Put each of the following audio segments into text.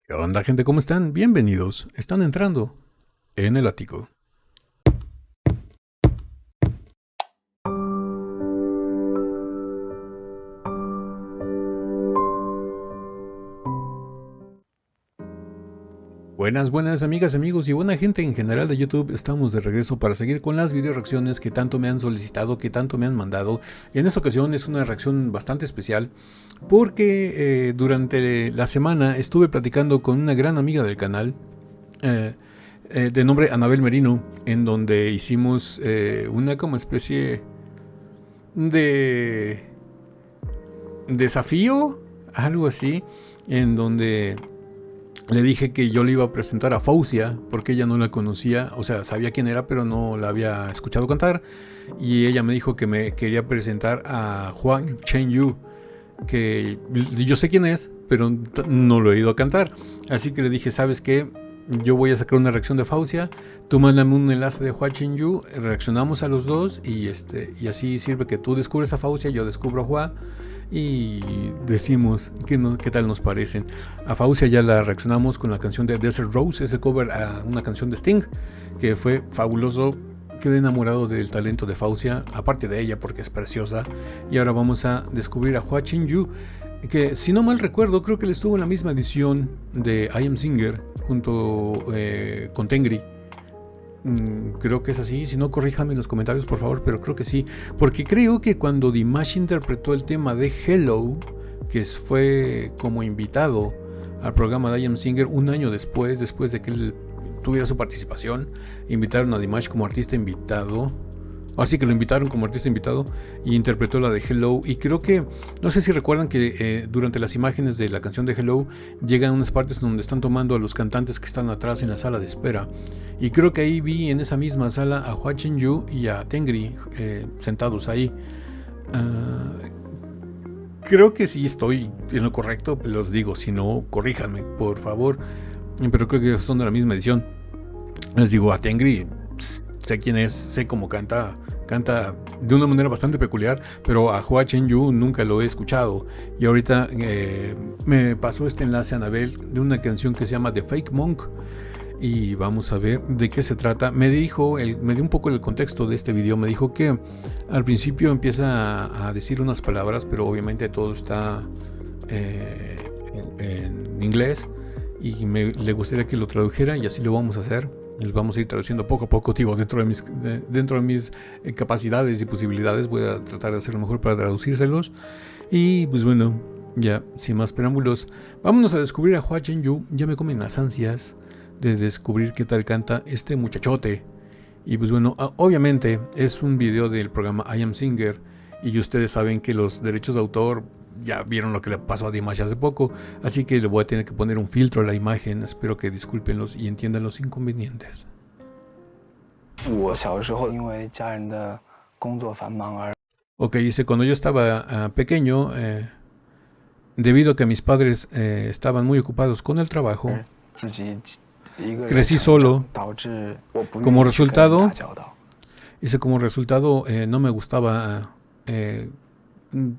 ¿Qué onda, gente? ¿Cómo están? Bienvenidos. Están entrando en el ático. Buenas amigas, amigos y buena gente en general de YouTube. Estamos de regreso para seguir con las video reacciones que tanto me han solicitado, que tanto me han mandado. En esta ocasión es una reacción bastante especial porque durante la semana estuve platicando con una gran amiga del canal de nombre Anabel Merino, en donde hicimos una como especie de desafío, algo así, en donde le dije que yo le iba a presentar a Fausia, porque ella no la conocía, o sea, sabía quién era, pero no la había escuchado cantar. Y ella me dijo que me quería presentar a Huang Chenyu, que yo sé quién es, pero no lo he ido a cantar. Así que le dije, ¿sabes qué? Yo voy a sacar una reacción de Fausia, tú mándame un enlace de Hua Chenyu, reaccionamos a los dos y así sirve que tú descubres a Fausia, yo descubro a Hua y decimos qué tal nos parecen. A Fausia ya la reaccionamos con la canción de Desert Rose, ese cover a una canción de Sting, que fue fabuloso. Quedé enamorado del talento de Fausia, aparte de ella porque es preciosa. Y ahora vamos a descubrir a Hua Chenyu, que si no mal recuerdo, creo que él estuvo en la misma edición de I Am Singer junto con Tengri. Creo que es así, si no corríjame en los comentarios por favor, pero creo que sí, porque creo que cuando Dimash interpretó el tema de Hello, que fue como invitado al programa de I Am Singer un año después de que él tuviera su participación, invitaron a Dimash como artista invitado. Así que lo invitaron como artista invitado y interpretó la de Hello. Y creo que, no sé si recuerdan que durante las imágenes de la canción de Hello llegan unas partes donde están tomando a los cantantes que están atrás en la sala de espera. Y creo que ahí vi en esa misma sala a Hua Chenyu y a Tengri sentados ahí. Creo que sí estoy en lo correcto, los digo, si no, corríjanme, por favor. Pero creo que son de la misma edición. Les digo, a Tengri sé quién es, sé cómo canta de una manera bastante peculiar, pero a Hua Chenyu nunca lo he escuchado. Y ahorita me pasó este enlace a Anabel de una canción que se llama The Fake Monk y vamos a ver de qué se trata. Me dio un poco el contexto de este video. Me dijo que al principio empieza a decir unas palabras, pero obviamente todo está en inglés y le gustaría que lo tradujera y así lo vamos a hacer. Les vamos a ir traduciendo poco a poco, digo, dentro de mis capacidades y posibilidades. Voy a tratar de hacer lo mejor para traducírselos. Y pues bueno, ya sin más preámbulos, vámonos a descubrir a Hua Chenyu. Ya me comen las ansias de descubrir qué tal canta este muchachote. Y pues bueno, obviamente es un video del programa I Am Singer. Y ustedes saben que los derechos de autor ya vieron lo que le pasó a Dimash hace poco, así que le voy a tener que poner un filtro a la imagen. Espero que discúlpenlos y entiendan los inconvenientes. Ok, dice, cuando yo estaba pequeño, debido a que mis padres estaban muy ocupados con el trabajo, crecí solo. Como resultado, no me gustaba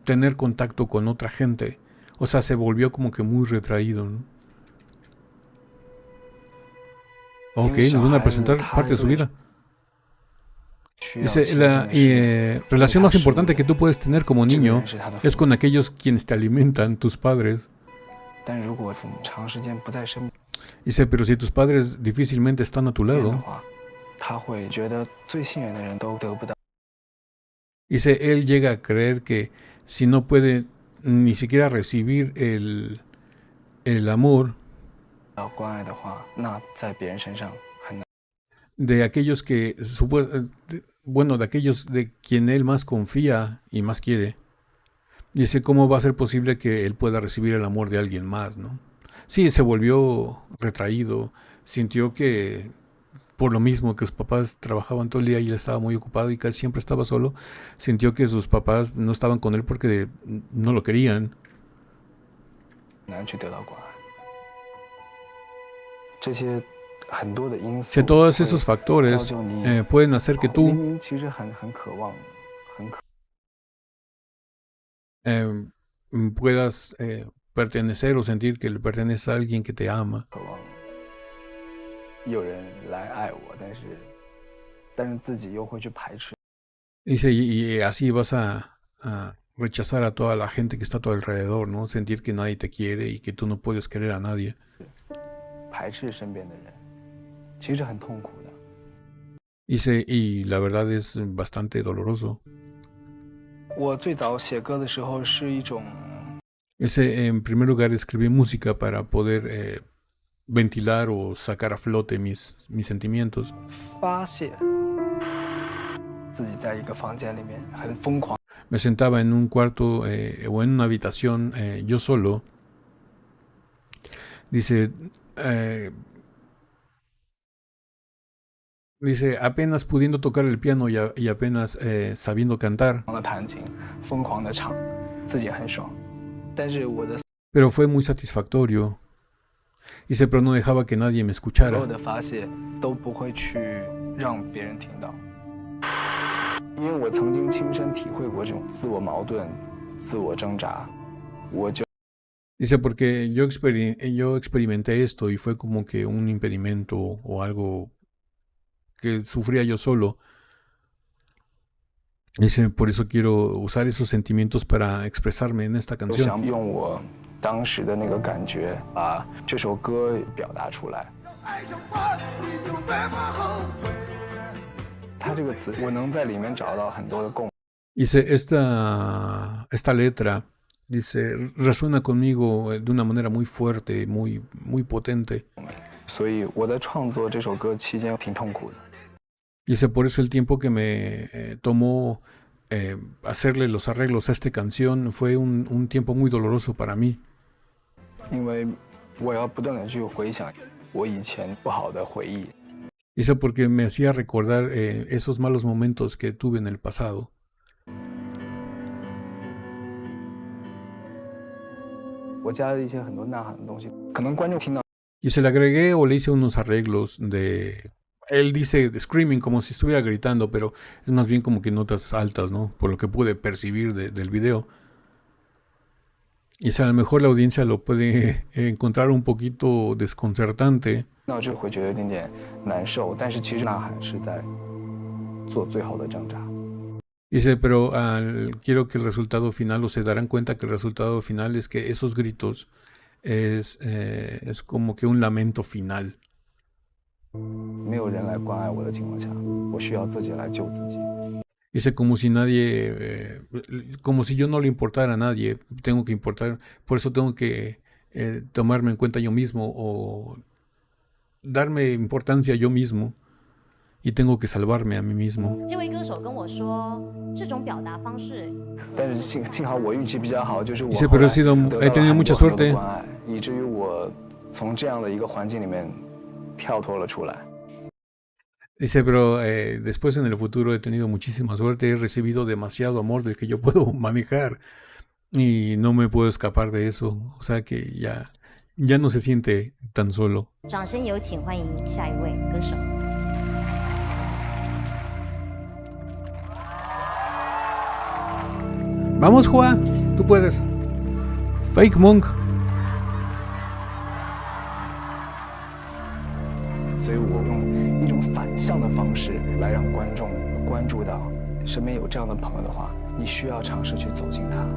tener contacto con otra gente. O sea, se volvió como que muy retraído, ¿no? Ok, nos van a presentar parte de su vida. Dice, la relación más importante que tú puedes tener como niño es con aquellos quienes te alimentan, tus padres. Dice, pero si tus padres difícilmente están a tu lado. Dice, él llega a creer que si no puede ni siquiera recibir el amor de aquellos que, bueno, de aquellos de quien él más confía y más quiere. Dice, ¿cómo va a ser posible que él pueda recibir el amor de alguien más, no? Sí, se volvió retraído, sintió que por lo mismo que sus papás trabajaban todo el día y él estaba muy ocupado y casi siempre estaba solo, sintió que sus papás no estaban con él porque no lo querían. Si todos esos factores pueden hacer que tú puedas pertenecer o sentir que le perteneces a alguien que te ama. 渴望有人来爱我，但是自己又会去排斥。 Dice, y así vas a rechazar a toda la gente que está a tu alrededor, ¿no? Sentir que nadie te quiere y que tú no puedes querer a nadie. 排斥身边的人，其实很痛苦的。 Dice, y la verdad es bastante doloroso. 我最早写歌的时候是一种 Ese, en primer lugar, escribí música para poder ventilar o sacar a flote mis sentimientos. 发泄，自己在一个房间里面很疯狂。 Me sentaba en un cuarto o en una habitación yo solo. Dice, dice, apenas pudiendo tocar el piano y apenas sabiendo cantar. 的弹琴，疯狂的唱，自己很爽。但是我的 Pero fue muy satisfactorio. Dice, pero no dejaba que nadie me 所 escuchara. 有的发泄都不会去让别人听到，因为我曾经亲身体会过这种自我矛盾、自我挣扎，我就 Dice, porque yo experimenté esto y fue como que un impedimento o algo que sufría yo solo. Dice, por eso quiero usar esos sentimientos para expresarme en esta 想 canción. 用我当时的那个感觉，把这首歌表达出来。它这个词，我能在里面找到很多的共鸣。 Dice, esta letra, dice, resuena conmigo de una manera muy fuerte, muy potente. 所以我在创作这首歌期间挺痛苦的。 Dice, por eso el tiempo que me tomó hacerle los arreglos a esta canción fue un tiempo muy doloroso para mí. 因为我要不断的去回想我以前不好的回忆。 Dice, porque me hacía recordar esos malos momentos que tuve en el pasado. 我加了一些很多呐喊的东西，可能观众听到 Y se le agregué o le hice unos arreglos de... Él dice de screaming como si estuviera gritando, pero es más bien como que notas altas, ¿no? Por lo que pude percibir del video. Y a lo mejor la audiencia lo puede encontrar un poquito desconcertante. 到这会觉得有点点难受，但是其实呐喊是在做最后的挣扎。 Dice, pero quiero que el resultado final, o se darán cuenta que el resultado final es que esos gritos es como que un lamento final. 没有人来关爱我的情况下，我需要自己来救自己。 Dice, como si nadie, como si yo no le importara a nadie, tengo que importar, por eso tengo que tomarme en cuenta yo mismo o darme importancia yo mismo y tengo que salvarme a mí mismo. 这位歌手跟我说，这种表达方式，但是幸好我运气比较好，就是我 Dice, 后 pero 来 he tenido mucha 得到了很多 suerte. 的关爱，以至于我从这样的一个环境里面跳脱了出来。 Dice, pero después en el futuro he tenido muchísima suerte, he recibido demasiado amor del que yo puedo manejar y no me puedo escapar de eso. O sea que ya no se siente tan solo. 掌声有请欢迎下一位歌手。 Vamos, Juan, tú puedes. Fake Monk. 所以我用一种反向的方式来让观众关注到，身边有这样的朋友的话，你需要尝试去走进他。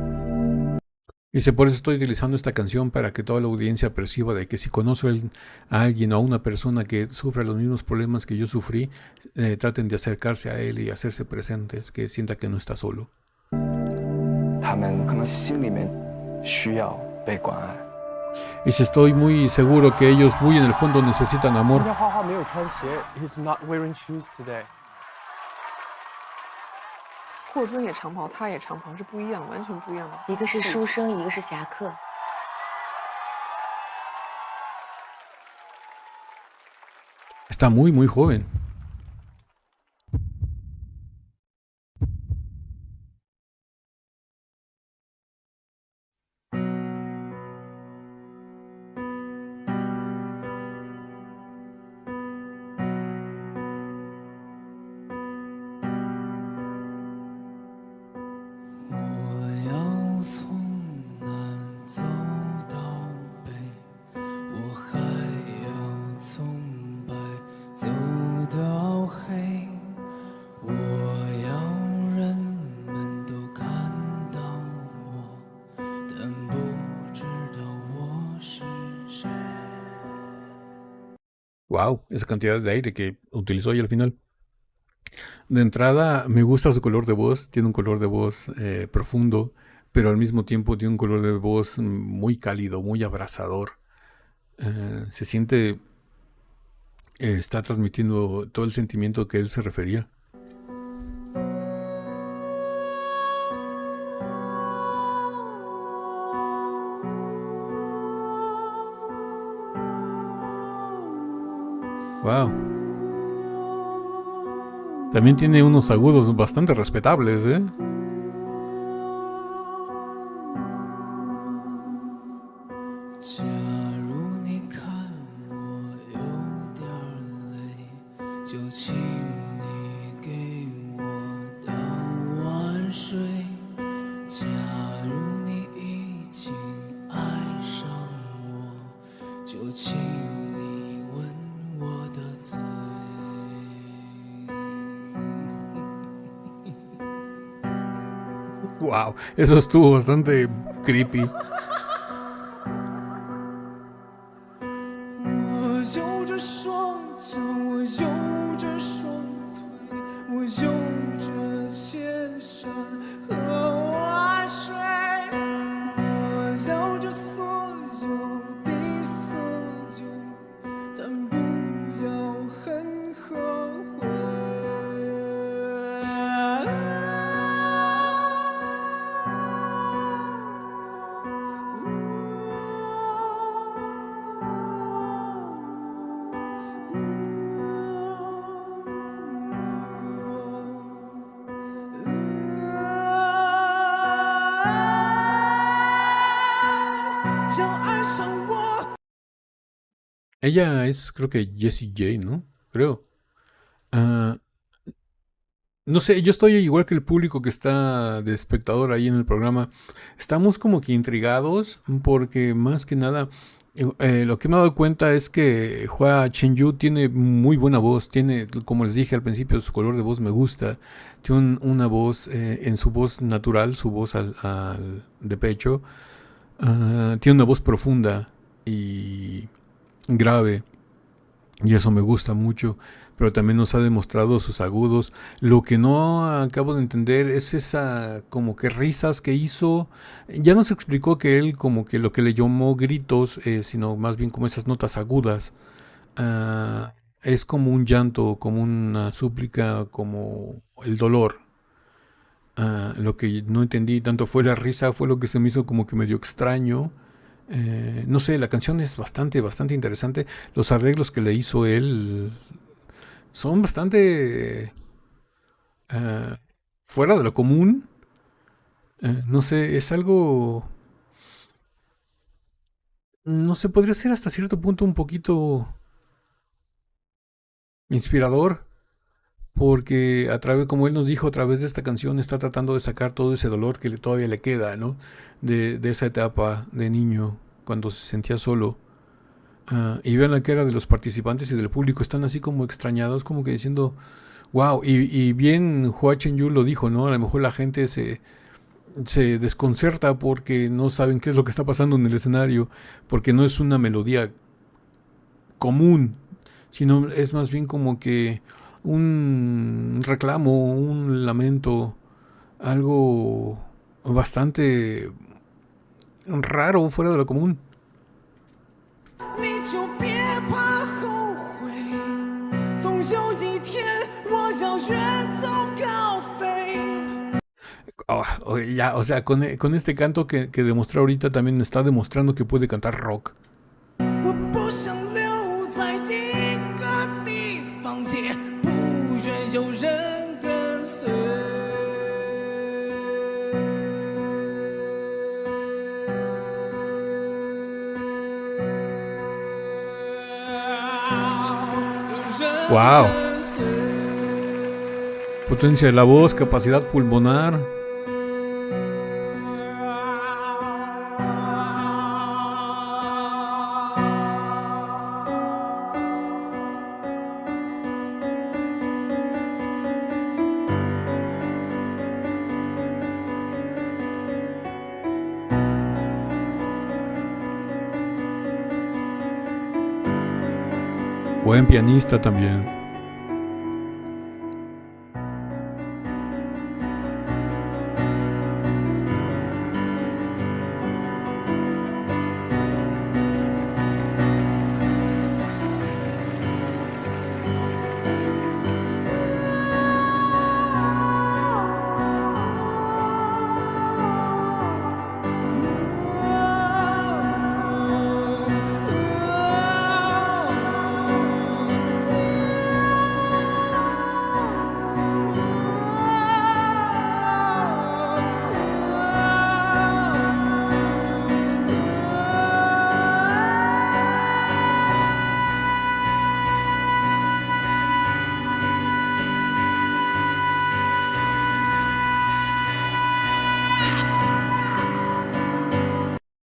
Dice, por eso estoy utilizando esta canción para que toda la audiencia perciba de que si conoce a alguien o a una persona que sufre los mismos problemas que yo sufrí, traten de acercarse a él y hacerse presentes, que sienta que no está solo. 他们可能心里面需要被关爱。 Dice, estoy muy seguro que ellos muy en el fondo necesitan amor. 今天花花没有穿鞋 ，He's not wearing shoes today。霍尊也长袍，他也长袍，是不一样，完全不一样的。一个是书生，一个是侠客。 Está muy joven. Wow, esa cantidad de aire que utilizó ahí al final. De entrada, me gusta su color de voz. Tiene un color de voz profundo, pero al mismo tiempo tiene un color de voz muy cálido, muy abrazador. Se siente, está transmitiendo todo el sentimiento que él se refería. Wow. También tiene unos agudos bastante respetables, ¿eh? Wow, eso estuvo bastante creepy. Ella es, creo que Jessie J, ¿no? Creo. Ah, no sé, yo estoy igual que el público que está de espectador ahí en el programa. Estamos como que intrigados porque más que nada lo que me he dado cuenta es que Hua Chen-yu tiene muy buena voz. Tiene, como les dije al principio, su color de voz me gusta. Tiene una voz, en su voz natural, su voz de pecho, tiene una voz profunda y grave. Y eso me gusta mucho, pero también nos ha demostrado sus agudos. Lo que no acabo de entender es esa como que risas que hizo. Ya nos explicó que él como que lo que le llamó gritos, sino más bien como esas notas agudas. Es como un llanto, como una súplica, como el dolor. Lo que no entendí tanto fue la risa, fue lo que se me hizo como que medio extraño. No sé, la canción es bastante interesante. Los arreglos que le hizo él son bastante fuera de lo común. No sé, es algo, no sé, podría ser hasta cierto punto un poquito inspirador, porque a través, como él nos dijo, a través de esta canción está tratando de sacar todo ese dolor que todavía le queda, ¿no? De esa etapa de niño, cuando se sentía solo. Y vean la cara de los participantes y del público, están así como extrañados, como que diciendo, wow, y bien Hua Chen-yu lo dijo, ¿no? A lo mejor la gente se desconcerta porque no saben qué es lo que está pasando en el escenario, porque no es una melodía común, sino es más bien como que un reclamo, un lamento, algo bastante raro, fuera de lo común. Ya, o sea, con este canto que demostró ahorita también está demostrando que puede cantar rock. Wow. Potencia de la voz, capacidad pulmonar. Buen pianista también.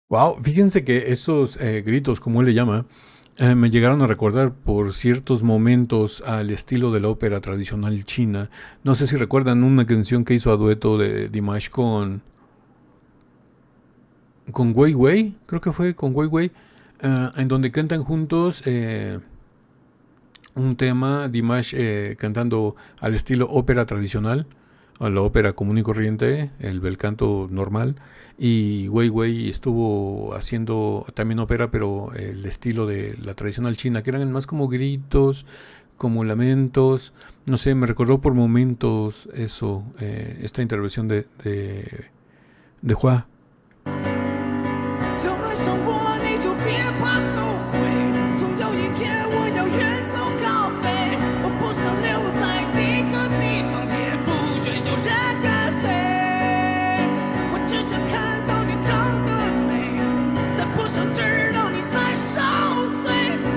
Wow, fíjense que esos gritos, como él le llama, me llegaron a recordar por ciertos momentos al estilo de la ópera tradicional china. No sé si recuerdan una canción que hizo a dueto de Dimash con Wei Wei, creo que fue con Wei Wei, en donde cantan juntos un tema, Dimash cantando al estilo ópera tradicional, a la ópera común y corriente, el bel canto normal, y Wei Wei estuvo haciendo también ópera, pero el estilo de la tradicional china, que eran más como gritos, como lamentos, no sé, me recordó por momentos eso, esta intervención de Hua. 要爱上我，你就别怕后悔。总有一天我要远走高飞，我不想留在这个地方，也不愿有人跟随。我只想看到你长得美，但不想知道你在受罪。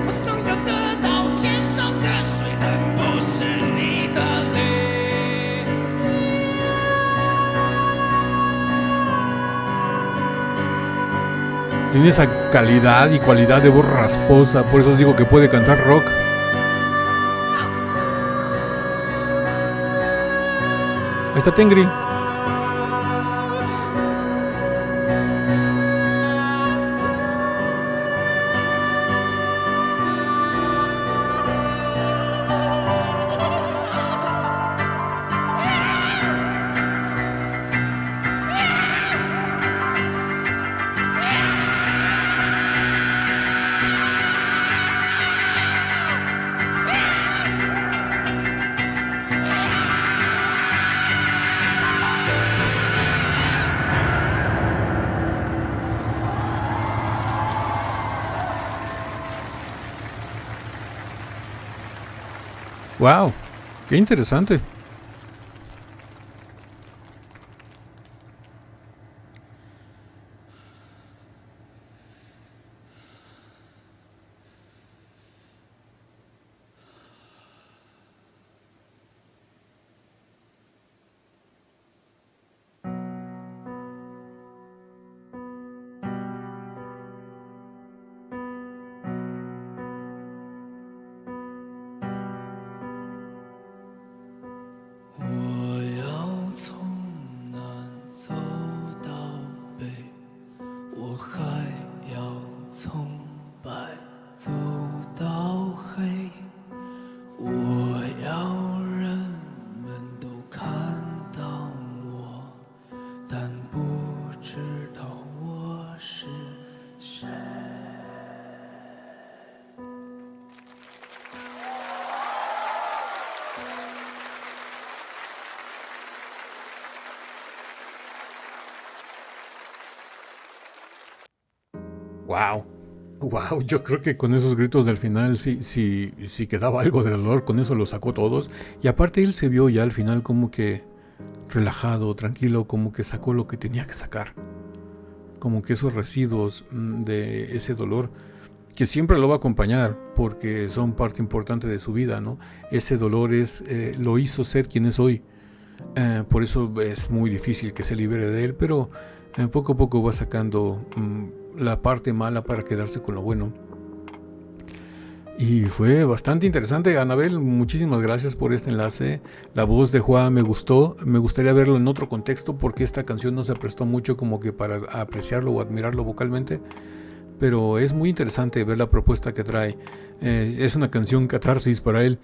我想要得到天上的水，但不是你的泪。 Tiene esa calidad y cualidad de voz rasposa, por eso os digo que puede cantar rock. Ahí está Tengri. Wow, qué interesante. Wow, wow, yo creo que con esos gritos del final sí quedaba algo de dolor, con eso lo sacó todos. Y aparte él se vio ya al final como que relajado, tranquilo, como que sacó lo que tenía que sacar. Como que esos residuos de ese dolor, que siempre lo va a acompañar porque son parte importante de su vida, ¿no? Ese dolor lo hizo ser quien es hoy. Por eso es muy difícil que se libere de él, pero poco a poco va sacando la parte mala para quedarse con lo bueno. Y fue bastante interesante. Anabel, muchísimas gracias por este enlace. La voz de Hua me gustó. Me gustaría verlo en otro contexto porque esta canción no se prestó mucho como que para apreciarlo o admirarlo vocalmente. pero es muy interesante ver la propuesta que trae. Es una canción catarsis para él.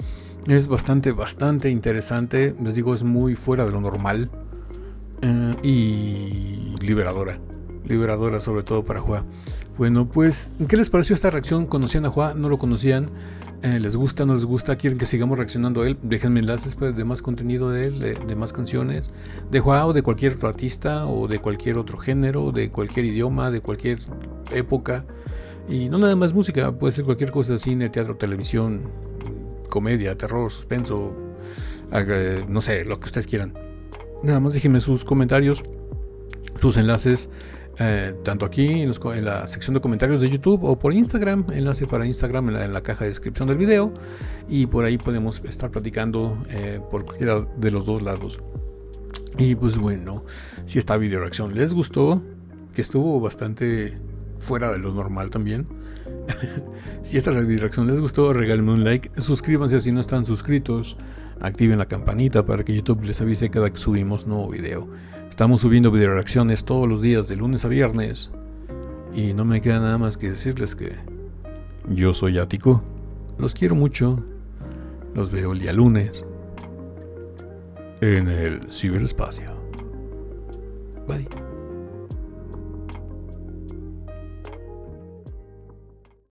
Es bastante interesante. Les digo, es muy fuera de lo normal. Y liberadora sobre todo para Joa. Bueno, pues, ¿qué les pareció esta reacción? ¿Conocían a Joa? ¿No lo conocían? ¿Les gusta? ¿No les gusta? ¿Quieren que sigamos reaccionando a él? Déjenme enlaces pues, de más contenido de él, de más canciones, de Joa o de cualquier otro artista, o de cualquier otro género, de cualquier idioma, de cualquier época. Y no nada más música, puede ser cualquier cosa: cine, teatro, televisión, comedia, terror, suspenso, no sé, lo que ustedes quieran. Nada más déjenme sus comentarios, sus enlaces, tanto aquí en la sección de comentarios de YouTube o por Instagram, enlace para Instagram en la caja de descripción del video, y por ahí podemos estar platicando por cualquiera de los dos lados. Y pues bueno, si esta video reacción les gustó, que estuvo bastante fuera de lo normal también, si esta video reacción les gustó, regálenme un like, suscríbanse si no están suscritos, activen la campanita para que YouTube les avise cada que subimos nuevo video. Estamos subiendo video reacciones todos los días de lunes a viernes, y no me queda nada más que decirles que yo soy Ático, los quiero mucho, los veo el día lunes en el ciberespacio. Bye.